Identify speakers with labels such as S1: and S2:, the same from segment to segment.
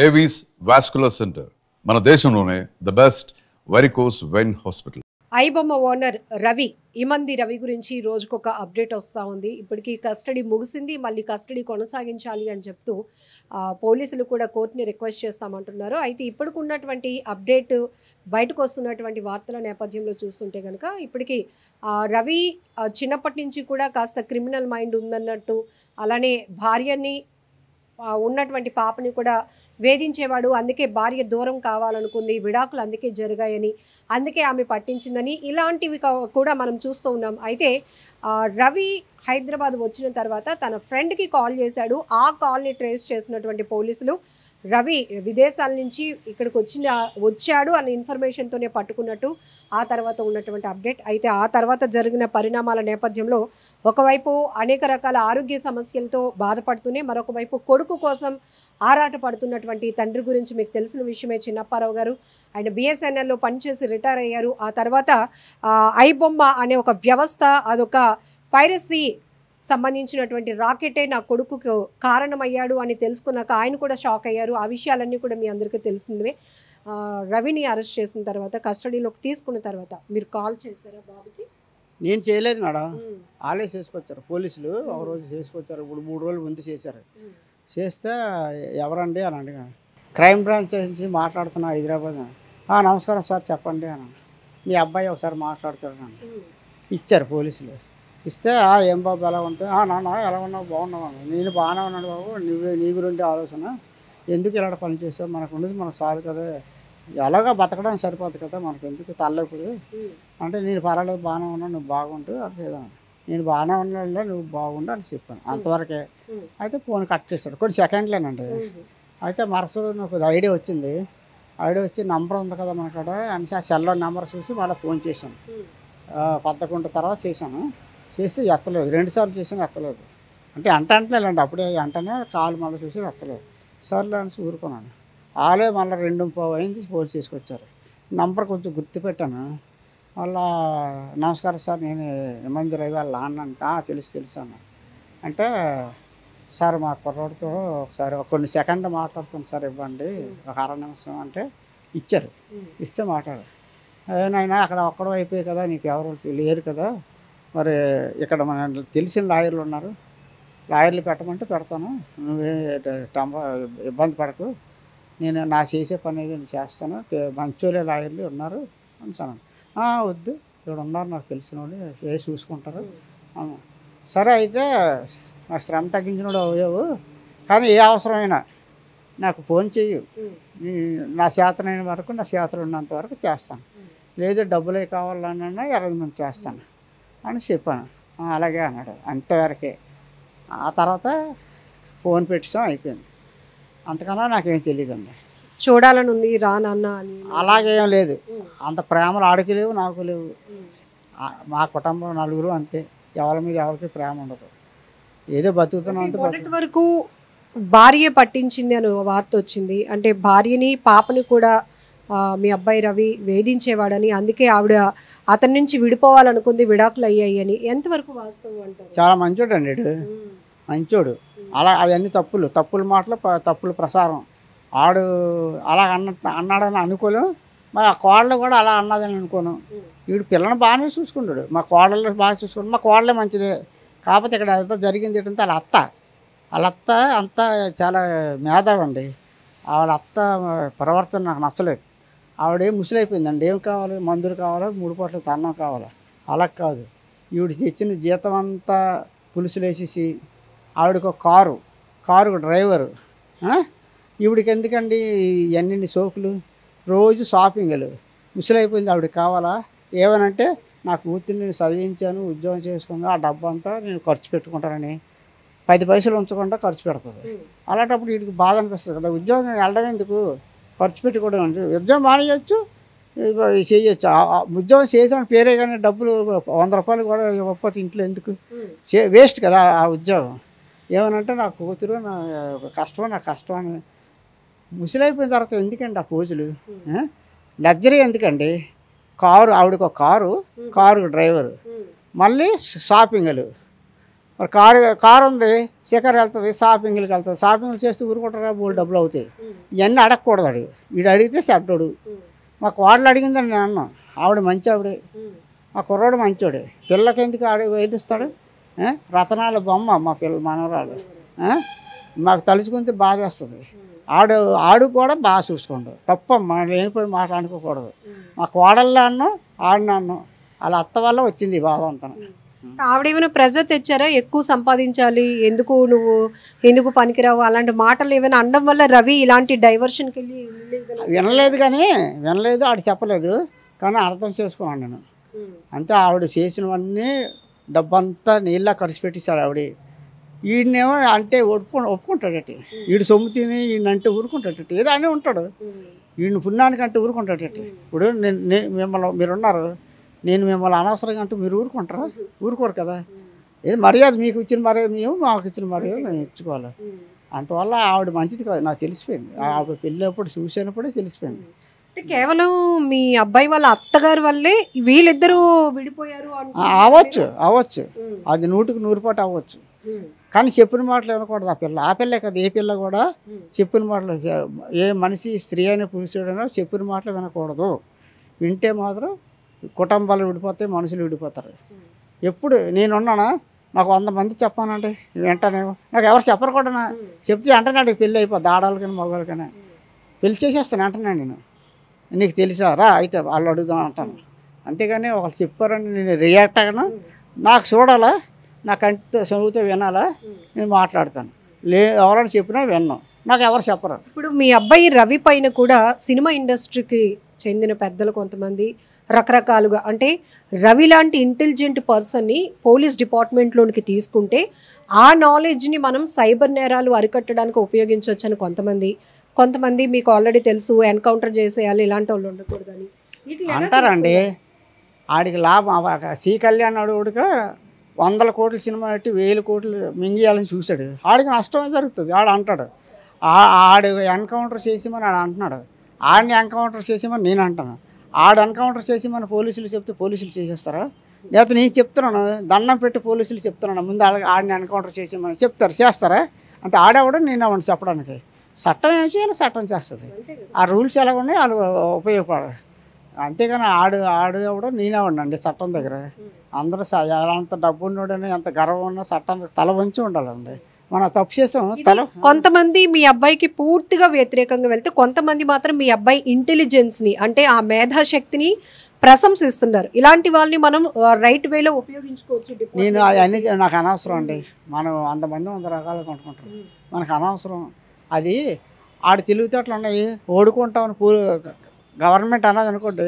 S1: Avis vascular centre మన దేశంలోనే the best varicose vein hospital.
S2: IBomma owner Ravi Imandi Ravi గురించి రోజుకొక అప్డేట్ వస్తూ ఉంది. ఇప్పటికీ కస్టడీ ముగిసింది, మళ్ళీ కస్టడీ కొనసాగించాలి అని చెప్తూ పోలీసులు కూడా కోర్టుని రిక్వెస్ట్ చేస్తామంటున్నారు. అయితే ఇప్పటికి ఉన్నటువంటి అప్డేట్, బయటకు వస్తున్నటువంటి వార్తల నేపథ్యంలో చూస్తుంటే కనుక ఇప్పటికీ రవి చిన్నప్పటి నుంచి కూడా కాస్త క్రిమినల్ మైండ్ ఉందన్నట్టు, అలానే భార్యని ఉన్నటువంటి పాపని కూడా వేధించేవాడు, అందుకే భార్య దూరం కావాలనుకుంది, విడాకులు అందుకే జరిగాయని, అందుకే ఆమె పట్టించిందని, ఇలాంటివి కూడా మనం చూస్తూ ఉన్నాం. అయితే రవి హైదరాబాద్ వచ్చిన తర్వాత తన ఫ్రెండ్కి కాల్ చేశాడు. ఆ కాల్ని ట్రేస్ చేసినటువంటి పోలీసులు రవి విదేశాల నుంచి ఇక్కడికి వచ్చాడు అనే ఇన్ఫర్మేషన్తోనే పట్టుకున్నట్టు ఆ తర్వాత ఉన్నటువంటి అప్డేట్. అయితే ఆ తర్వాత జరిగిన పరిణామాల నేపథ్యంలో ఒకవైపు అనేక రకాల ఆరోగ్య సమస్యలతో బాధపడుతూనే, మరొక వైపు కొడుకు కోసం ఆరాట పడుతున్నటువంటి తండ్రి గురించి మీకు తెలిసిన విషయమే. చిన్నప్పారావు గారు ఆయన బిఎస్ఎన్ఎల్లో పనిచేసి రిటైర్ అయ్యారు. ఆ తర్వాత ఐబొమ్మ అనే ఒక వ్యవస్థ, అదొక పైరసీ సంబంధించినటువంటి రాకెటే నా కొడుకుకు కారణమయ్యాడు అని తెలుసుకున్నాక ఆయన కూడా షాక్ అయ్యారు. ఆ విషయాలన్నీ కూడా మీ అందరికీ తెలిసిందే. రవిని అరెస్ట్ చేసిన తర్వాత, కస్టడీలోకి తీసుకున్న తర్వాత మీరు కాల్ చేశారా బాబుకి?
S3: నేను చేయలేదు మేడం, వాళ్ళే చేసుకొచ్చారు పోలీసులు. ఒకరోజు చేసుకొచ్చారు, ఇప్పుడు 3 రోజులు ముందు చేశారు. చేస్తే ఎవరండి అని అడిగాను. క్రైమ్ బ్రాంచ్ నుంచి మాట్లాడుతున్నా హైదరాబాద్. నమస్కారం సార్ చెప్పండి అని. మీ అబ్బాయి ఒకసారి మాట్లాడుతాడు. ఇచ్చారు పోలీసులు. ఇస్తే ఏం బాబు ఎలా ఉంటాయి? నాన్న ఎలా ఉన్నావు? బాగున్నావు. నేను బాగానే ఉన్నాను బాబు, నీ గురించి ఆలోచన, ఎందుకు ఇలాంటి పని చేసావు, మనకు ఉండేది మనకు చాలు కదా, ఎలాగో బతకడం సరిపోదు కదా, మనకు ఎందుకు తల్లప్పుడు అంటే, నేను పర్వాలేదు బాగానే ఉన్నాను, నువ్వు బాగుంటు అది చేద్దాం, నేను బాగానే ఉన్నా నువ్వు బాగుండు అని చెప్పాను. అంతవరకే. అయితే ఫోన్ కట్ చేశాడు. కొన్ని సెకండ్లేనండి. అయితే మరుసటి నాకు ఐడియా వచ్చింది. ఐడియా వచ్చి నంబర్ ఉంది కదా మనకాడ అని ఆ సెల్లో నెంబర్ చూసి మళ్ళీ ఫోన్ చేశాను. 11 తర్వాత చేశాను. చేస్తే ఎత్తలేదు. 2 సార్లు చేసాను, ఎత్తలేదు. అంటే అంటలేండి, అప్పుడే అంటనే కాలు మళ్ళీ చూసి ఎత్తలేదు. సర్లే అని ఊరుకున్నాను. వాళ్ళే మళ్ళీ 2:15 అయింది ఫోన్ చేసుకొచ్చారు. నంబర్ కొంచెం గుర్తుపెట్టాను. మళ్ళా నమస్కారం సార్, నేను ఇమంది రవి వాళ్ళ నాన్న. తెలుసు అన్న. అంటే సార్ మా కుర్రోడితో ఒకసారి కొన్ని సెకండ్ మాట్లాడుతాను సార్, ఇవ్వండి ఒక 1/2 నిమిషం అంటే ఇచ్చారు. ఇస్తే మాట్లాడారు. ఏనాయనా అక్కడ ఒక్కడో అయిపోయాయి కదా, నీకు ఎవరు లేరు కదా, మరి ఇక్కడ మన తెలిసిన లాయర్లు ఉన్నారు, లాయర్లు పెట్టమంటే పెడతాను, నువ్వే ఇబ్బంది పడకు, నేను నా చేసే పని ఏదో నేను చేస్తాను, మంచోళ్ళే లాయర్లు ఉన్నారు అని. వద్దు, ఇక్కడ ఉన్నారు నాకు తెలిసిన వాళ్ళు, చూసుకుంటారు. సరే అయితే నాకు శ్రమ తగ్గించినోడు అయ్యావు, కానీ ఏ అవసరమైనా నాకు ఫోన్ చెయ్యి, నా చేతనైన వరకు, నా చేతలు ఉన్నంత వరకు చేస్తాను, లేదు డబ్బులే కావాలన్నా అరేంజ్మెంట్ చేస్తాను అని చెప్పాను. అలాగే అన్నాడు. అంతవరకే. ఆ తర్వాత ఫోన్ పెట్టాం, అయిపోయింది. అంతకన్నా నాకేం తెలియదండి.
S2: చూడాలని ఉంది రా నాన్న అని
S3: అలాగేం లేదు. అంత ప్రేమలు ఆడికి లేవు, నాకు లేవు. మా కుటుంబం నలుగురు అంతే, ఎవరి మీద ఎవరికి ప్రేమ ఉండదు, ఏదో బతుకుతున్నాం.
S2: మొదటి వరకు భార్య పట్టించింది అని వార్త వచ్చింది. అంటే భార్యని పాపని కూడా మీ అబ్బాయి రవి వేధించేవాడని, అందుకే ఆవిడ అతని నుంచి విడిపోవాలనుకుంది, విడాకులు అయ్యాయి అని. ఎంతవరకు వాస్తవం అంటారు?
S3: చాలా మంచోడు అండి, మంచోడు. అలా అవన్నీ తప్పుల మాటలు, తప్పుల ప్రసారం. ఆడు అలా అన్నాడని అనుకోలేం, మరి ఆ కోడలు కూడా అలా అన్నదని అనుకోను. వీడు పిల్లని బాగానే చూసుకుంటాడు, మా కోడలు బాగా చూసుకుంటాడు, మా కోడలే మంచిదే. కాకపోతే ఇక్కడ అంతా జరిగింది ఏంటంటే వాళ్ళ అత్త అంతా చాలా మేధావండి. ఆవిడ అత్త ప్రవర్తన నాకు నచ్చలేదు. ఆవిడేం ముసలైపోయిందండి. ఏం కావాలి? మందులు కావాలా, 3 పూటలకు అన్నం కావాలా? అలా కాదు, ఈవిడ తెచ్చిన జీతం అంతా పులుసులు వేసేసి, ఆవిడకు ఒక కారు డ్రైవరు. ఈవిడికి ఎందుకండి ఇవన్నీ సోకులు, రోజు షాపింగ్లు. ముసలైపోయింది, ఆవిడకి కావాలా? ఏమనంటే నా కూతుర్ని నేను చదివించాను, ఉద్యోగం చేసుకున్నా, ఆ డబ్బు అంతా నేను ఖర్చు పెట్టుకుంటానని 10 పైసలు ఉంచకుండా ఖర్చు పెడుతుంది. అలాంటప్పుడు వీడికి బాధ అనిపిస్తుంది కదా, ఉద్యోగం వెళ్ళడం ఎందుకు, ఖర్చు పెట్టుకోవడం అంటే. ఉద్యోగం మానేయచ్చు, చేయొచ్చు. ఉద్యోగం చేసిన పేరే కానీ డబ్బులు 100 రూపాయలు కూడా ఇవ్వకపోతే ఇంట్లో ఎందుకు, వేస్ట్ కదా ఆ ఉద్యోగం. ఏమనంటే నా కూతురు నా కష్టం అని. ముసలైపోయిన తర్వాత ఎందుకండి ఆ పోజులు, లగ్జరీ ఎందుకండి? ఆవిడకు ఒక కారు డ్రైవరు, మళ్ళీ షాపింగ్లు, మరి కారు ఉంది, షికారు వెళ్తుంది, షాపింగ్కి వెళ్తుంది, షాపింగ్లు చేస్తూ ఊరుకుంటారా, బోల్డ్ డబ్బులు అవుతాయి. ఇవన్నీ అడగకూడదు. వీడు అడిగితే చెడ్డోడు. మా కోడలు అడిగిందని నేను అన్నాను, ఆవిడ మంచి ఆవిడే, మా కుర్రాడు మంచోడే, పిల్లకి ఎందుకు వేధిస్తాడు? రతనాల బొమ్మ మా మనవరాలు. మాకు తలుచుకుంటే బాధ వేస్తుంది. ఆడు కూడా బాగా చూసుకోండు. తప్పమ్మా, లేనిపోయి మాట అనుకోకూడదు. మా కోడల్లో అన్నాం, ఆడిన అన్నాం, వాళ్ళ అత్త వల్ల వచ్చింది ఈ బాధ అంతా.
S2: ఆవిడేమైనా ప్రెజర్ తెచ్చారా, ఎక్కువ సంపాదించాలి, ఎందుకు పనికిరావు, అలాంటి మాటలు ఏమైనా అనడం వల్ల రవి ఇలాంటి డైవర్షన్కి వెళ్ళి
S3: వినలేదు, ఆడు చెప్పలేదు, కానీ అర్థం చేసుకున్నాను నేను. అంతే, ఆవిడ చేసినవన్నీ డబ్బంతా నీళ్ళ ఖర్చు పెట్టిస్తాడు ఆవిడ. వీడినేమో అంటే ఒప్పుకుంటాడట, వీడు సొమ్ము తిని వీడినంటే ఊరుకుంటాడట, ఏదో అని ఉంటాడు. వీడిని పుణ్యానికి అంటే ఊరుకుంటాడట. ఇప్పుడు మిమ్మల్ని మీరున్నారు, నేను మిమ్మల్ని అనవసరంగా అంటే మీరు ఊరుకుంటారా? ఊరుకోరు కదా. ఏది మర్యాద మీకు ఇచ్చిన మర్యాద మేము, మాకు ఇచ్చిన మర్యాద మేము ఇచ్చుకోవాలి. అంతవల్ల ఆవిడ మంచిది కాదు, నాకు తెలిసిపోయింది. ఆవిడ పెళ్ళినప్పుడు చూసినప్పుడే తెలిసిపోయింది.
S2: కేవలం మీ అబ్బాయి వాళ్ళ అత్తగారి వల్లే వీళ్ళిద్దరూ విడిపోయారు
S3: అవ్వచ్చు, అది 100% అవ్వచ్చు. కానీ చెప్పిన మాటలు వినకూడదు. ఆ పిల్లే కదా, ఏ పిల్ల కూడా చెప్పిన మాటలు, ఏ మనిషి స్త్రీ అయినా పురుషుడైనా చెప్పిన మాటలు వినకూడదు. వింటే మాత్రం కుటుంబాలు విడిపోతాయి, మనుషులు విడిపోతారు. ఎప్పుడు నేనున్నానా, నాకు 100 మంది చెప్పానండి వెంటనేమో, నాకు ఎవరు చెప్పరు కూడా. చెప్తే వెంటనే అడిగి పెళ్ళి అయిపోద్ది, ఆడవాళ్ళకైనా మగవాళ్ళకైనా పెళ్లి చేసేస్తాను వెంటనే. నేను నీకు తెలుసా రా అయితే వాళ్ళు అడుగుదాం అంటాను. అంతేగాని ఒకళ్ళు చెప్పారని నేను రియాక్ట్ అయ్యాను. నాకు చూడాలా, నా కంటితో చదువుతో వినాలా, నేను మాట్లాడతాను. ఎవరైనా చెప్పినా విన్నాం, నాకు ఎవరు చెప్పరు.
S2: ఇప్పుడు మీ అబ్బాయి రవి పైన కూడా సినిమా ఇండస్ట్రీకి చెందిన పెద్దలు కొంతమంది రకరకాలుగా, అంటే రవి లాంటి ఇంటెలిజెంట్ పర్సన్ని పోలీస్ డిపార్ట్మెంట్లోనికి తీసుకుంటే ఆ నాలెడ్జ్ని మనం సైబర్ నేరాలు అరికట్టడానికి ఉపయోగించవచ్చని కొంతమంది మీకు ఆల్రెడీ తెలుసు, ఎన్కౌంటర్ చేసేయాలి, ఇలాంటి వాళ్ళు ఉండకూడదని
S3: అంటారండి. ఆడికి లాభం, సి కళ్యాణ్ అడుగుడిగా 100 కోట్ల సినిమా పెట్టి 1000 కోట్లు మింగియాలని చూశాడు. ఆడికి నష్టమే జరుగుతుంది. ఆడు అంటాడు, ఆడు ఎన్కౌంటర్ చేసేమని ఆడు అంటున్నాడు. ఆడిని ఎన్కౌంటర్ చేసేమని నేను అంటాను. ఆడు ఎన్కౌంటర్ చేసేమని పోలీసులు చెప్తే పోలీసులు చేసేస్తారా? లేకపోతే నేను చెప్తున్నాను, దండం పెట్టి పోలీసులు చెప్తున్నాను, ముందు ఆడిని ఎన్కౌంటర్ చేసేమని చేస్తారా? అంతే, ఆడేవాడు నేను అవ్వండి చెప్పడానికి. చట్టం ఏం చేయాలి, చట్టం చేస్తుంది. ఆ రూల్స్ ఎలా ఉన్నాయి వాళ్ళు ఉపయోగపడదు. అంతేగాని ఆడేవాడు నేనేవాడిని అండి చట్టం దగ్గర. అందరూ ఎంత డబ్బు ఉన్నాడని, ఎంత గర్వం ఉన్నా చట్టానికి తల వంచి ఉండాలండి. మనం తప్పు చేసాం తల.
S2: కొంతమంది మీ అబ్బాయికి పూర్తిగా వ్యతిరేకంగా వెళ్తే, కొంతమంది మాత్రం మీ అబ్బాయి ఇంటెలిజెన్స్ని, అంటే ఆ మేధాశక్తిని ప్రశంసిస్తున్నారు. ఇలాంటి వాళ్ళని మనం రైట్ వేలో ఉపయోగించుకోవచ్చు.
S3: నేను అవన్నీ నాకు అనవసరం అండి. మనం 100 మంది 100 రకాలుగా కొనుక్కుంటాం, మనకు అనవసరం. అది ఆడు తెలివితేటలు ఉన్నాయి, ఓడుకుంటామని గవర్నమెంట్ అన్నది అనుకోండి,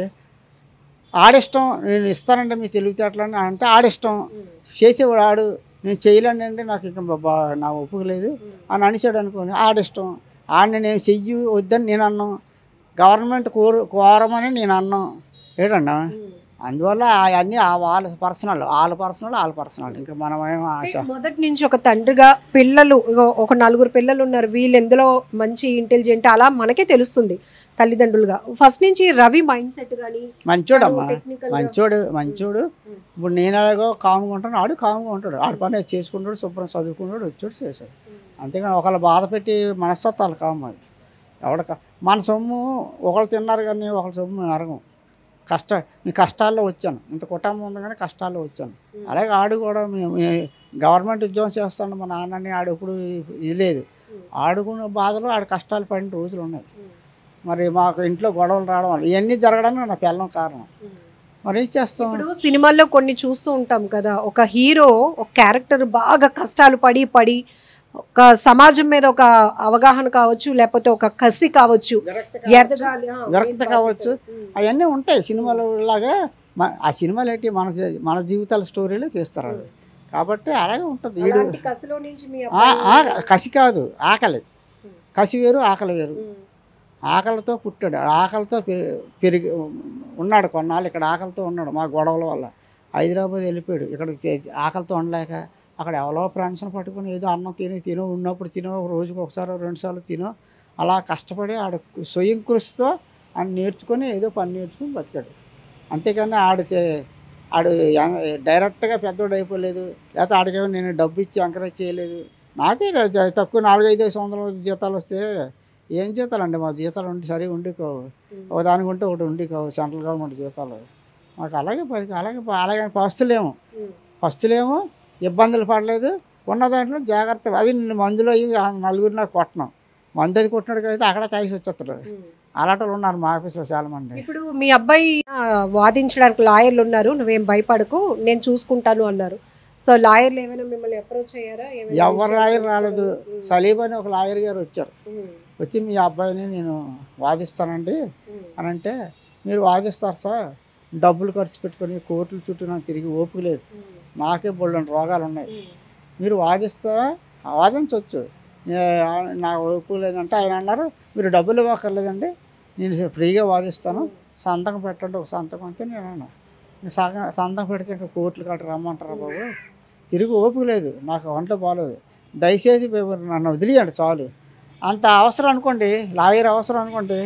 S3: ఆడిష్టం. నేను ఇస్తానండి మీ తెలివితేటలు అని అంటే ఆడిష్టం. చేసేవాడు ఆడు, నేను చేయలేనండి, నాకు ఇంకా నా ఒప్పుకు లేదు అని అనిచాడు అనుకోని ఆడిష్టం. ఆడిని నేను చెయ్యి వద్దని నేను అన్నాం, గవర్నమెంట్ కోరమని నేను అన్నాం. ఏంటన్నా, అందువల్ల అవన్నీ వాళ్ళ పర్సనల్. ఇంకా మనమేమో ఆశ.
S2: మొదటి నుంచి ఒక తండ్రిగా పిల్లలు, ఒక 4 పిల్లలు ఉన్నారు, వీళ్ళు ఎందులో మంచి ఇంటెలిజెంట్ అలా మనకే తెలుస్తుంది తల్లిదండ్రులుగా. ఫస్ట్ నుంచి రవి మైండ్ సెట్ కానీ
S3: మంచోడమ్మా, మంచోడు. ఇప్పుడు నేను ఎలాగో కామ్గా ఉంటాను, ఆడు కామ్గా ఉంటాడు. ఆడు పని చేసుకుంటాడు, శుభ్రం చదువుకుంటాడు, వచ్చాడు చేశాడు. అంతేగాని ఒకళ్ళు బాధ పెట్టి మనస్తత్వాలు కాము. అది మన సొమ్ము ఒకళ్ళు తిన్నారు కానీ ఒకళ్ళ సొమ్ము అరగం. నేను కష్టాల్లో వచ్చాను, ఇంత కుటుంబం ఉంది కానీ కష్టాల్లో వచ్చాను. అలాగే ఆడు కూడా గవర్నమెంట్ ఉద్యోగం చేస్తాడు మా నాన్నని, ఆడు ఎప్పుడు ఇది లేదు. ఆడుకున్న బాధలు ఆడు కష్టాలు పడిన రోజులు ఉన్నాయి. మరి మాకు ఇంట్లో గొడవలు రావడం వల్ల ఇవన్నీ జరగడానికి నా పిల్లం కారణం. మరి ఏం చేస్తాం?
S2: ఇప్పుడు సినిమాల్లో కొన్ని చూస్తూ ఉంటాం కదా, ఒక హీరో, ఒక క్యారెక్టర్ బాగా కష్టాలు పడి ఒక సమాజం మీద ఒక అవగాహన కావచ్చు, లేకపోతే ఒక కసి కావచ్చు,
S3: విరక్త కావచ్చు, అవన్నీ ఉంటాయి సినిమాలు లాగా. ఆ సినిమాలు ఏంటి, మన జీవితాల స్టోరీలే తీస్తారు. కాబట్టి అలాగే ఉంటుంది. కసి కాదు, ఆకలి. కసి వేరు, ఆకలి వేరు. ఆకలితో పుట్టాడు, ఆకలితో పెరిగి ఉన్నాడు కొన్నాళ్ళు. ఇక్కడ ఆకలితో ఉన్నాడు, మా గొడవల వల్ల హైదరాబాద్ వెళ్ళిపోయాడు. ఇక్కడ ఆకలితో ఉండలేక అక్కడ ఎవరో ఫ్రెండ్స్ని పట్టుకుని ఏదో అన్నం తినో ఉన్నప్పుడు రోజుకి 1-2 సార్లు తినో అలా కష్టపడి ఆడు స్వయం కృషితో ఆయన నేర్చుకొని ఏదో పని నేర్చుకుని బతికాడు. అంతేకాని ఆడు డైరెక్ట్గా పెద్దోడు అయిపోలేదు, లేకపోతే ఆడికేమో నేను డబ్బు ఇచ్చి ఎంకరేజ్ చేయలేదు. నాకే తక్కువ 4-5 జీతాలు వస్తే ఏం జీతాలండి, మా జీతాలు ఉండి సరిగా ఉండి కావు, ఒక దానికి ఉంటే ఒకటి ఉండి కావు సెంట్రల్ గవర్నమెంట్ జీతాలు. మాకు అలాగే ఫస్టులేమో ఇబ్బందులు పడలేదు, ఉన్న దాంట్లో జాగ్రత్త. అది నేను మందులో నలుగురు నాకు కొట్టను, మందు అది కొట్టినాడు అయితే అక్కడ తాగిసి వచ్చేస్తారు. అలాంటి వాళ్ళు ఉన్నారు మా ఆఫీస్లో చాలామంది.
S2: ఇప్పుడు మీ అబ్బాయి వాదించడానికి లాయర్లు ఉన్నారు, నువ్వేం భయపడకు నేను చూసుకుంటాను అన్నారు. సో లాయర్లు ఏమైనా మిమ్మల్ని అప్రోచ్ అయ్యారా?
S3: ఎవరు లాయర్ రాలేదు. సలీం అని ఒక లాయర్ గారు వచ్చారు, వచ్చి మీ అబ్బాయిని నేను వాదిస్తానండి అని అంటే, మీరు వాదిస్తారు సార్, డబ్బులు ఖర్చు పెట్టుకొని కోర్టుల చుట్టూ నాకు తిరిగి ఓపిక లేదు, నాకే బోల్డెన్ రోగాలు ఉన్నాయి, మీరు వాదిస్తారా? వాదించవచ్చు, నాకు ఓపిక లేదంటే ఆయన అన్నారు, మీరు డబ్బులు ఇవ్వక్కర్లేదండి, నేను ఫ్రీగా వాదిస్తాను, సంతకం పెట్టండి, ఒక సంతకం అంతే. నేను అన్నా, సంతకం పెడితే ఇంకా కోర్టులు కట్ట రమ్మంటారా బాబు, తిరిగి ఓపిక లేదు, నాకు ఒంట్లో బాగలేదు, దయచేసి నన్ను వదిలేయండి చాలు. అంత అవసరం అనుకోండి, లాయర్ అవసరం అనుకోండి,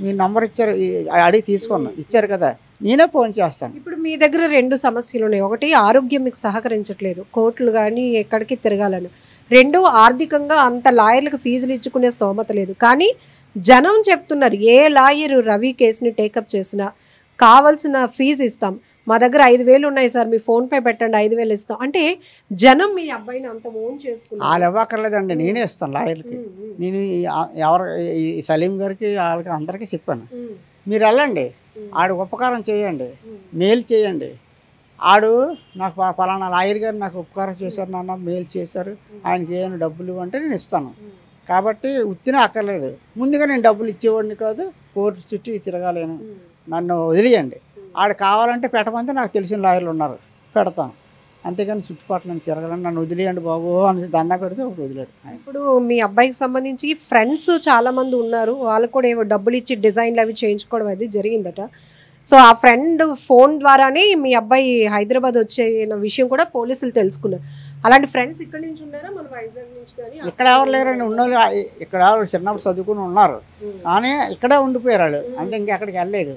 S3: మీ నంబర్ ఇచ్చారు, అడిగి తీసుకున్నా, ఇచ్చారు కదా, నేనే ఫోన్ చేస్తాను.
S2: ఇప్పుడు మీ దగ్గర 2 సమస్యలు ఉన్నాయి. ఒకటి ఆరోగ్యం మీకు సహకరించట్లేదు, కోర్టులు కానీ ఎక్కడికి తిరగాలని. 2 ఆర్థికంగా అంత లాయర్లకు ఫీజులు ఇచ్చుకునే స్తోమత లేదు. కానీ జనం చెప్తున్నారు, ఏ లాయరు రవి కేసుని టేకప్ చేసినా కావాల్సిన ఫీజు ఇస్తాం, మా దగ్గర 5,000 ఉన్నాయి సార్, మీ ఫోన్పే పెట్టండి 5,000 ఇస్తాం అంటే జనం మీ అబ్బాయిని అంత ఓన్ చేసుకున్నారు.
S3: వాళ్ళు ఇవ్వక్కర్లేదండి, నేనే ఇస్తాను లాయర్కి. నేను ఎవరు ఈ సలీం గారికి వాళ్ళకి అందరికీ చెప్పాను, మీరు వెళ్ళండి, ఆడు ఉపకారం చేయండి, మేలు చేయండి. ఆడు నాకు పలానా లాయర్ గారు నాకు ఉపకారం చేశారు నాన్న, మేలు చేశారు, ఆయనకి ఏమైనా డబ్బులు ఇవ్వంటే నేను ఇస్తాను. కాబట్టి ఉత్తినే అక్కర్లేదు, ముందుగా నేను డబ్బులు ఇచ్చేవాడిని కాదు, కోర్టు చుట్టూ తిరగాలేను, నన్ను వదిలేయండి. ఆడు కావాలంటే పెట్టమంటే నాకు తెలిసిన లాయర్లు ఉన్నారు, పెడతాను, అంతేగాని చుట్టుపక్కల తిరగలని, నన్ను వదిలేయండి బాబు అని దండ పెడితే ఒకటి వదిలేడు.
S2: ఇప్పుడు మీ అబ్బాయికి సంబంధించి ఫ్రెండ్స్ చాలామంది ఉన్నారు, వాళ్ళు కూడా ఏవో డబ్బులు ఇచ్చి డిజైన్లు అవి చేయించుకోవడం అది జరిగిందట. సో ఆ ఫ్రెండ్ ఫోన్ ద్వారానే మీ అబ్బాయి హైదరాబాద్ వచ్చే విషయం కూడా పోలీసులు తెలుసుకున్నారు. అలాంటి ఫ్రెండ్స్ ఇక్కడ నుంచి ఉన్నారా, మన వైజాగ్ నుంచి? కానీ
S3: ఇక్కడ ఎవరు లేరండి, ఉన్నోళ్ళు ఇక్కడ చిన్నప్పుడు చదువుకుని ఉన్నారు, కానీ ఇక్కడే ఉండిపోయారు వాళ్ళు, అంతే ఇంకెక్కడికి వెళ్ళలేదు.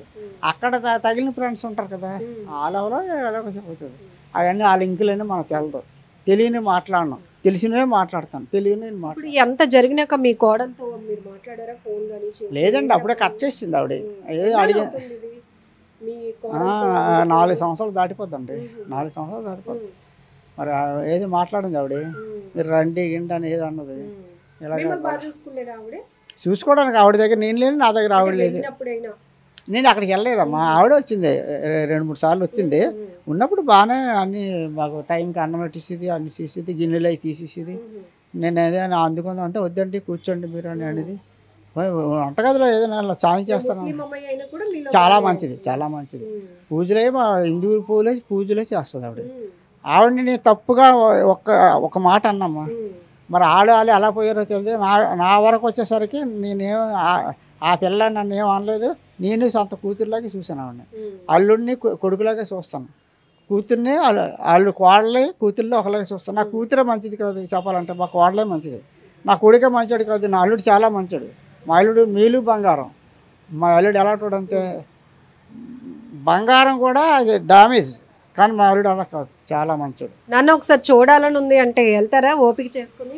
S3: అక్కడ తగిలిన ఫ్రెండ్స్ ఉంటారు కదా, వాళ్ళెవరో ఎలాగో చెబుతుంది, అవన్నీ ఆ లింకులన్నీ మనకు తెలదు, తెలియని మాట్లాడను, తెలిసినవే మాట్లాడతాను, తెలియని
S2: ఇప్పుడు ఎంత జరిగినాక మీ కోడలతో మీరు మాట్లాడారా ఫోన్ కానీ?
S3: లేదండి, అప్పుడే కట్ చేసింది ఆవిడ. ఏదో అడిగి 4 సంవత్సరాలు దాటిపోద్దండి, 4 సంవత్సరాలు దాటిపోద్ది. మరి ఏది మాట్లాడింది ఆవిడ, మీరు రండి గిండి అని ఏది అన్నది. ఇలాగ చూసుకోవడానికి ఆవిడ దగ్గర నేను లేను, నా దగ్గర ఆవిడ లేదు. నేను అక్కడికి వెళ్ళలేదమ్మా, ఆవిడ వచ్చింది 2-3 సార్లు వచ్చింది. ఉన్నప్పుడు బాగానే అన్నీ మాకు టైంకి అన్నం పెట్టేసేది, అన్ని చేసేది, గిన్నెలు అవి తీసేసేది. నేను ఏదైనా అందుకుందాం అంతే, వద్దండి కూర్చోండి మీరు అని అనేది. వంటగదిలో ఏదైనా సాయం చేస్తాను, చాలా మంచిది, చాలా మంచిది. పూజలే మా హిందూ పూజలే చేస్తుంది ఆవిడ. ఆవిడని నేను తప్పుగా ఒక మాట అన్నమ్మా, మరి ఆడాలి ఎలా పోయారో తెలియదు. నా వరకు వచ్చేసరికి నేనేం ఆ పిల్ల నన్ను ఏం అనలేదు, నేను సొంత కూతురులాగే చూసాను ఆవిడని, అల్లుడిని కొడుకులాగే చూస్తాను, కూతుర్ని వాళ్ళు కోడలే కూతుర్లో ఒకలాగే చూస్తాను. నా కూతురే మంచిది కాదు చెప్పాలంటే, మా కోడలే మంచిది, నా కొడుకే మంచోడు కాదు, నా అల్లుడు చాలా మంచోడు. మా అల్లుడు మేలు బంగారం, మా అల్లుడు ఎలాంటి బంగారం కూడా అది డామేజ్, కానీ మా అల్లుడు అలా కాదు, చాలా మంచోడు.
S2: నన్ను ఒకసారి చూడాలని ఉంది అంటే వెళ్తారా ఓపిక చేసుకుని?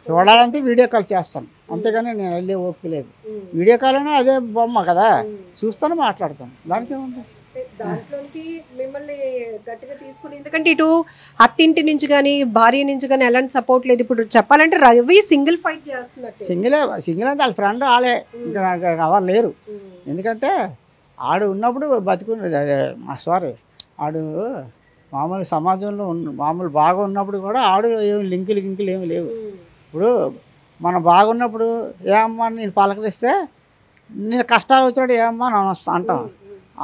S3: చూడాలంటే వీడియో కాల్ చేస్తాను, అంతేగాని నేను వెళ్ళే ఓపిక లేదు. వీడియో కాల్ అయినా అదే బొమ్మ కదా, చూస్తాను, మాట్లాడతాను, దానికి ఏముంది.
S2: దాంట్లోకి మిమ్మల్ని గట్టిగా తీసుకుని, ఎందుకంటే ఇటు అత్తింటి నుంచి కానీ భార్య నుంచి కానీ ఎలాంటి సపోర్ట్ లేదు. ఇప్పుడు చెప్పాలంటే రవి సింగిల్ ఫైట్ చేస్తున్నట్టు.
S3: సింగిల్ అంటే వాళ్ళ ఫ్రెండ్ వాళ్ళే, ఇంకా నాకు ఎవరు లేరు. ఎందుకంటే ఆడు ఉన్నప్పుడు బతుకున్నది, సారీ ఆడు మామూలు సమాజంలో మామూలు బాగా ఉన్నప్పుడు కూడా ఆడు ఏమి లింకులు ఏమి లేవు. ఇప్పుడు మనం బాగున్నప్పుడు ఏమమ్మా నేను పలకరిస్తే, నేను కష్టాలు వచ్చినప్పుడు ఏమమ్మా అని అంటాం.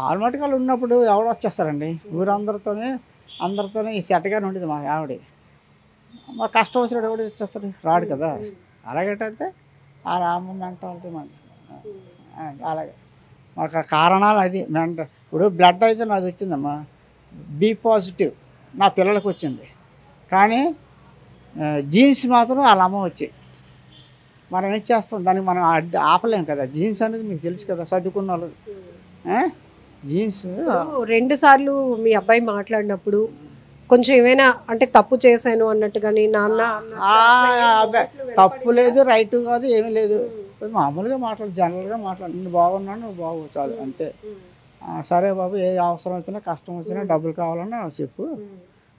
S3: ఆల్మటికాలు ఉన్నప్పుడు ఎవడు వచ్చేస్తారండి, అందరితోనే ఈ సెట్గానే ఉండేది మా ఆవిడ. మా కష్టం వచ్చినప్పుడు ఎవడు వచ్చేస్తాడు, రాడు కదా. అలాగేటంటే ఆ రామ మెంటాలిటీ మంచిది. అలాగే మాకు కారణాలు అది ఇప్పుడు బ్లడ్ అయితే నాది వచ్చిందమ్మా, బి పాజిటివ్ నా పిల్లలకు వచ్చింది, కానీ జీన్స్ మాత్రం వాళ్ళ అమ్మ వచ్చాయి. మనం ఏం చేస్తాం, దానికి మనం ఆపలేం కదా. జీన్స్ అనేది మీకు తెలుసు కదా, చదువుకున్న వాళ్ళు జీన్స్
S2: 2 సార్లు మీ అబ్బాయి మాట్లాడినప్పుడు కొంచెం ఏమైనా అంటే తప్పు చేశాను అన్నట్టుగాని నాన్న
S3: తప్పు లేదు, రైట్ కాదు, ఏమీ లేదు. మామూలుగా మాట్లాడు, జనరల్గా మాట్లాడు. నేను బాగున్నాను, నువ్వు బాగు, చాలు అంతే. సరే బాబు, ఏ అవసరం వచ్చినా కష్టం వచ్చినా డబ్బులు కావాలన్నా చెప్పు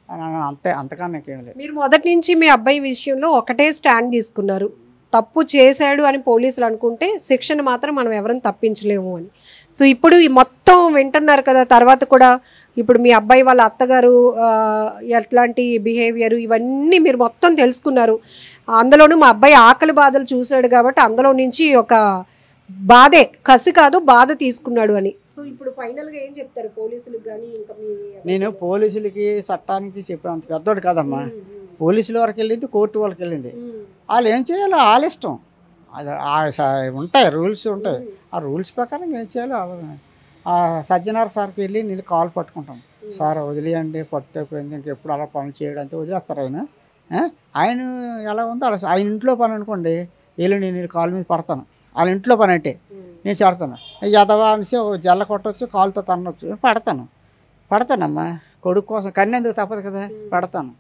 S3: అని అంతే, అంతకన్నా ఇంకేం లేదు.
S2: మీరు మొదటి నుంచి మీ అబ్బాయి విషయంలో ఒకటే స్టాండ్ తీసుకున్నారు, తప్పు చేశాడు అని పోలీసులు అనుకుంటే శిక్షణ మాత్రం మనం ఎవరిని తప్పించలేము అని. సో ఇప్పుడు ఈ మొత్తం వింటున్నారు కదా, తర్వాత కూడా ఇప్పుడు మీ అబ్బాయి వాళ్ళ అత్తగారు ఎట్లాంటి బిహేవియర్ ఇవన్నీ మీరు మొత్తం తెలుసుకున్నారు. అందులోనూ మా అబ్బాయి ఆకలి బాధలు చూశాడు కాబట్టి అందులో నుంచి ఒక బాధే, కసి కాదు బాధ తీసుకున్నాడు అని. సో ఇప్పుడు ఫైనల్గా ఏం చెప్తారు పోలీసులకు కానీ ఇంకా మీ?
S3: నేను పోలీసులకి చట్టానికి చెప్పినంత పెద్దోడు కాదమ్మా. పోలీసుల వరకు వెళ్ళింది, కోర్టు వాళ్ళకి వెళ్ళింది. వాళ్ళు ఏం చేయాలో వాళ్ళ ఇష్టం. అది ఉంటాయి, రూల్స్ ఉంటాయి. ఆ రూల్స్ ప్రకారం ఏం చేయాలో సజ్జనార్ సార్కి వెళ్ళి నేను కాల్ పట్టుకుంటాం. సార్ వదిలేయండి, పట్టుకుపోయింది, ఇంకెప్పుడు అలా పనులు చేయడానికి వదిలేస్తారు ఆయన. ఆయన ఎలా ఉందో అలా. ఆయన ఇంట్లో పని అనుకోండి, వెళ్ళి నేను కాల్ మీద పడతాను. వాళ్ళ ఇంట్లో పని అంటే నేను చేడతాను. ఎదవా అనేసి జల్ల కొట్టవచ్చు, కాలుతో తన్నొచ్చు, పడతానమ్మా. కొడుకు కోసం కన్నేందుకు తప్పదు కదా, పడతాను.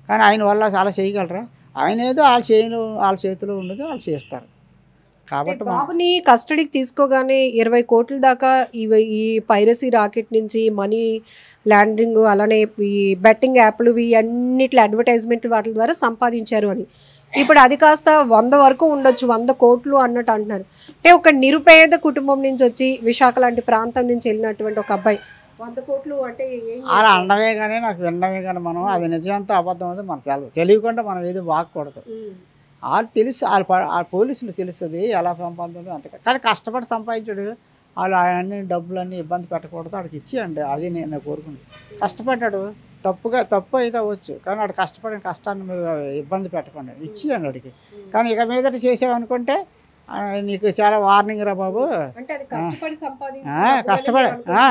S3: కానీ ఆయన వల్ల చాలా చేయగలరా? ఆయన ఏదో వాళ్ళ చేతిలో ఉండదు, వాళ్ళు చేస్తారు. కాబట్టి
S2: బాబుని కస్టడీకి తీసుకోగానే 20 కోట్ల దాకా ఈ పైరసీ రాకెట్ నుంచి మనీ ల్యాండింగ్, అలానే ఈ బెట్టింగ్ యాప్లు అన్నిటి అడ్వర్టైజ్మెంట్ వాటి ద్వారా సంపాదించారు అని. ఇప్పుడు అది కాస్త 100 వరకు ఉండొచ్చు, 100 కోట్లు అన్నట్టు అంటున్నారు. అంటే ఒక నిరుపేద కుటుంబం నుంచి వచ్చి విశాఖ లాంటి ప్రాంతం నుంచి వెళ్ళినటువంటి ఒక అబ్బాయి 100 కోట్లు అంటే
S3: అలా అండమే కానీ నాకు వినడమే కానీ మనం అది నిజంతో అబద్ధం అది మనకు తెలియకుండా మనం ఏది వాక్కూడదు. వాళ్ళు తెలుసు, వాళ్ళ పోలీసులు తెలుస్తుంది ఎలా సంపాదించడం అంతే. కానీ కష్టపడి సంపాదించాడు, వాళ్ళు అన్ని డబ్బులన్నీ ఇబ్బంది పెట్టకూడదు, వాడికి ఇచ్చేయండి. అది నేను కోరుకుంది. కష్టపడ్డాడు, తప్పు అయితే అవ్వచ్చు, కానీ వాడు కష్టపడిన కష్టాన్ని మీరు ఇబ్బంది పెట్టకండి, ఇచ్చేయండి వాడికి. కానీ ఇక మీదట చేసామనుకుంటే నీకు చాలా వార్నింగ్ రా బాబు.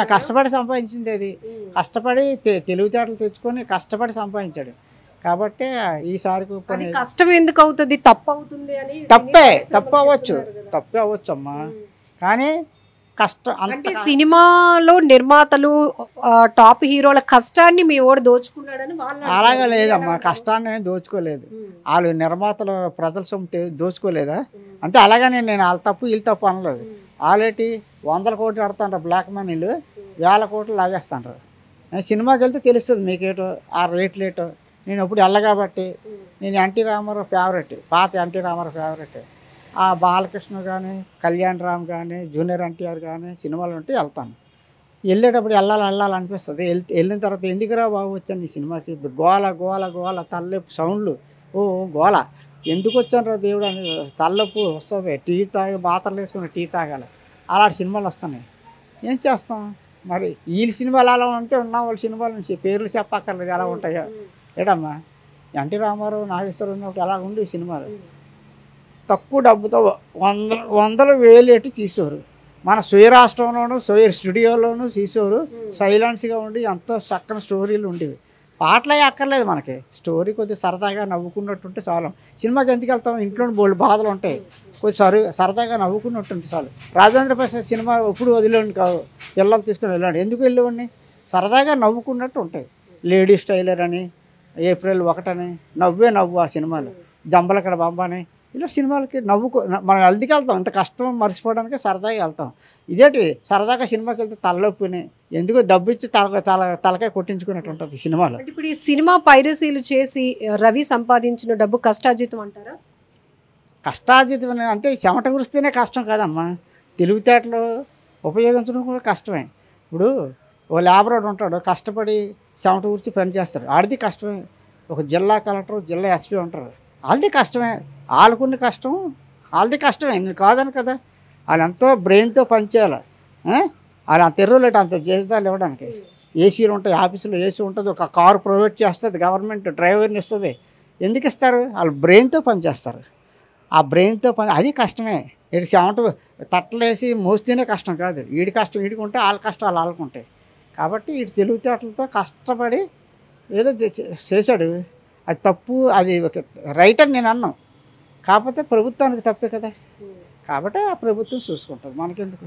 S3: కష్టపడి సంపాదించింది అది. కష్టపడి తెలివితేటలు తెచ్చుకొని కష్టపడి సంపాదించాడు. కాబట్టి ఈసారికి
S2: కష్టం ఎందుకు అవుతుంది, తప్పు అవుతుంది అని.
S3: తప్పు అవ్వచ్చు అమ్మా, కానీ కష్టం
S2: అంటే సినిమాలో నిర్మాతలు టాప్ హీరోల కష్టాన్ని మీ ఓడి దోచుకున్నాడని వాళ్ళు.
S3: అలాగే లేదమ్మా, కష్టాన్ని దోచుకోలేదు. వాళ్ళు నిర్మాతలు ప్రజల సొమ్ము దోచుకోలేదా అంటే. అలాగనే నేను వాళ్ళ తప్పు వీళ్ళు తప్పు అనలేదు. వాళ్ళేటి 100 కోట్లు ఆడుతాండ్రు బ్లాక్ మనీలు, 1000 కోట్లు లాగేస్తాండ్రు. సినిమాకి వెళ్తే తెలుస్తుంది మీకేటో ఆ రేట్లేటో. నేను ఎప్పుడు వెళ్ళ కాబట్టి నేను ఎన్టీ రామారావు ఫేవరెట్, పాత ఎన్టీ రామారావు ఫేవరెట్. ఆ బాలకృష్ణ కానీ, కళ్యాణ్ రామ్ కానీ, జూనియర్ ఎన్టీఆర్ కానీ సినిమాలు ఉంటే వెళ్తాను. వెళ్ళేటప్పుడు వెళ్ళాలనిపిస్తుంది. వెళ్ళిన తర్వాత ఎందుకురా బాబు వచ్చాను ఈ సినిమాకి, గోల తల్లెప్పు సౌండ్లు, గోల ఎందుకు వచ్చాను రా దేవుడు అని తల్లెప్పు వస్తుంది. టీ తాగి మాత్రలు వేసుకుని టీ తాగాలి, అలాంటి సినిమాలు వస్తున్నాయి. ఏం చేస్తాం మరి. వీళ్ళ సినిమాలు అలా ఉంటే ఉన్న వాళ్ళ సినిమాల నుంచి పేర్లు చెప్పక్కర్లేదు ఎలా ఉంటాయో. ఏడమ్మా, ఎన్టీ రామారావు నాగేశ్వరరావు ఉన్నప్పుడు ఎలా ఉండి ఈ సినిమాలు తక్కువ డబ్బుతో వందల వేలు ఎట్టి తీసేవారు. మన స్వీయ రాష్ట్రంలోనూ స్టూడియోలోనూ తీసేవారు. సైలెన్స్గా ఉండి ఎంతో చక్కని స్టోరీలు ఉండేవి. పాటలే అక్కర్లేదు మనకి, స్టోరీ కొద్దిగా సరదాగా నవ్వుకున్నట్టుంటే చాలు. సినిమాకి ఎందుకు వెళ్తాం, ఇంట్లో బోల్డ్ బాధలు ఉంటాయి, కొద్దిగా సరదాగా నవ్వుకున్నట్టుంటే చాలు. రాజేంద్ర ప్రసాద్ సినిమా ఎప్పుడు వదిలేండి కాదు, పిల్లలు తీసుకుని వెళ్ళండి. ఎందుకు వెళ్ళేవాడిని, సరదాగా నవ్వుకున్నట్టు ఉంటాయి. లేడీస్ టైలర్ అని, ఏప్రిల్ 1 అని, నవ్వు ఆ సినిమాలు, జంబలకడ బంబ అని, ఇలా సినిమాలకి మనం హెల్త్కి వెళ్తాం. ఇంత కష్టం మర్చిపోవడానికి సరదాగా వెళ్తాం. ఇదేంటి సరదాగా సినిమాకి వెళ్తే తలనొప్పిని ఎందుకు డబ్బు ఇచ్చి తలకాయ కొట్టించుకున్నట్టు ఉంటుంది సినిమాలో.
S2: ఇప్పుడు ఈ సినిమా పైరసీలు చేసి రవి సంపాదించిన డబ్బు కష్టార్జితం అంటారా?
S3: కష్టార్జితం అంటే చెమట కురిస్తేనే కష్టం కాదమ్మా, తెలివితేటలు ఉపయోగించడం కూడా కష్టమే. ఇప్పుడు ఓ లేబరోడు ఉంటాడు, కష్టపడి చెమట కురిచి పని చేస్తాడు, ఆడిది కష్టమే. ఒక జిల్లా కలెక్టర్, జిల్లా ఎస్పీ ఉంటారు, వాళ్ళది కష్టమే. వాళ్ళకున్న కష్టం వాళ్ళది కష్టమే, నేను కాదని కదా. వాళ్ళు ఎంతో బ్రెయిన్తో పనిచేయాలి. వాళ్ళు అంత ఎర్రలేట అంత చేసేదాలు ఇవ్వడానికి. ఏసీలు ఉంటాయి, ఆఫీసులో ఏసీ ఉంటుంది, ఒక కారు ప్రొవైడ్ చేస్తుంది గవర్నమెంట్, డ్రైవర్ని ఇస్తుంది. ఎందుకు ఇస్తారు, వాళ్ళు బ్రెయిన్తో పనిచేస్తారు. ఆ బ్రెయిన్తో పని అది కష్టమే. ఇటు చెమట తట్టలేసి మోస్తేనే కష్టం కాదు, వీడి కష్టం వీడికి ఉంటే వాళ్ళ కష్టాలు వాళ్ళకు ఉంటాయి. కాబట్టి వీటి తెలివితేటలతో కష్టపడి ఏదో చేశాడు. అది తప్పు, అది రైట్ అని నేను అన్నాను. కాకపోతే ప్రభుత్వానికి తప్పే కదా, కాబట్టి ఆ ప్రభుత్వం చూసుకుంటుంది, మనకెందుకు.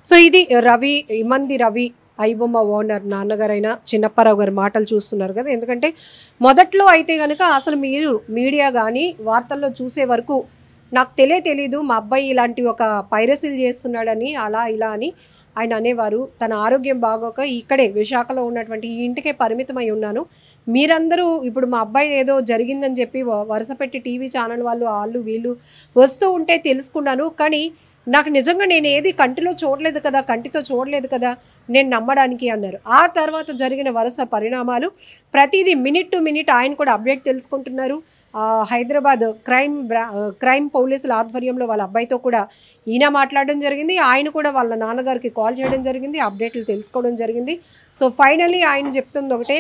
S2: సో ఇది రవి, ఇమంది రవి ఐబొమ్మ ఓనర్ నాన్నగారైన చిన్నప్పారావు గారి మాటలు చూస్తున్నారు కదా. ఎందుకంటే మొదట్లో అయితే కనుక అసలు మీరు మీడియా కానీ వార్తల్లో చూసే వరకు నాకు తెలీదు మా అబ్బాయి ఇలాంటి ఒక పైరసీలు చేస్తున్నాడని అలా ఇలా అని ఆయన అనేవారు. తన ఆరోగ్యం బాగోక ఇక్కడే విశాఖలో ఉన్నటువంటి ఈ ఇంటికే పరిమితమై ఉన్నాను. మీరందరూ ఇప్పుడు మా అబ్బాయి ఏదో జరిగిందని చెప్పి వరుస పెట్టి టీవీ ఛానల్ వాళ్ళు వీళ్ళు వస్తూ ఉంటే తెలుసుకున్నాను. కానీ నాకు నిజంగా నేను ఏది కంటితో చూడలేదు కదా నేను నమ్మడానికి అన్నారు. ఆ తర్వాత జరిగిన వరుస పరిణామాలు ప్రతిదీ మినిట్ టు మినిట్ ఆయన కూడా అప్డేట్ తెలుసుకుంటున్నారు. హైదరాబాద్ క్రైమ్ పోలీసుల ఆధ్వర్యంలో వాళ్ళ అబ్బాయితో కూడా ఈయన మాట్లాడడం జరిగింది. ఆయన కూడా వాళ్ళ నాన్నగారికి కాల్ చేయడం జరిగింది, అప్డేట్లు తెలుసుకోవడం జరిగింది. సో ఫైనల్లీ ఆయన చెప్తుంది ఒకటే,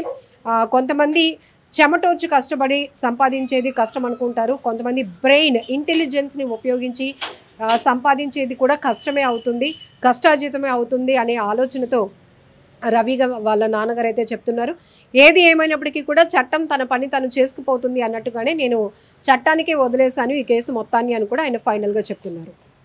S2: కొంతమంది చెమటోర్చి కష్టపడి సంపాదించేది కష్టం అనుకుంటారు, కొంతమంది బ్రెయిన్ ఇంటెలిజెన్స్ని ఉపయోగించి సంపాదించేది కూడా కష్టమే అవుతుంది, కష్టార్జితమే అవుతుంది అనే ఆలోచనతో రవిగా వాళ్ళ నాన్నగారు అయితే చెప్తున్నారు. ఏది ఏమైనప్పటికీ కూడా చట్టం తన పని తను చేసుకుపోతుంది అన్నట్టుగానే నేను చట్టానికే వదిలేశాను ఈ కేసు మొత్తాన్ని అని కూడా ఆయన ఫైనల్గా చెప్తున్నారు.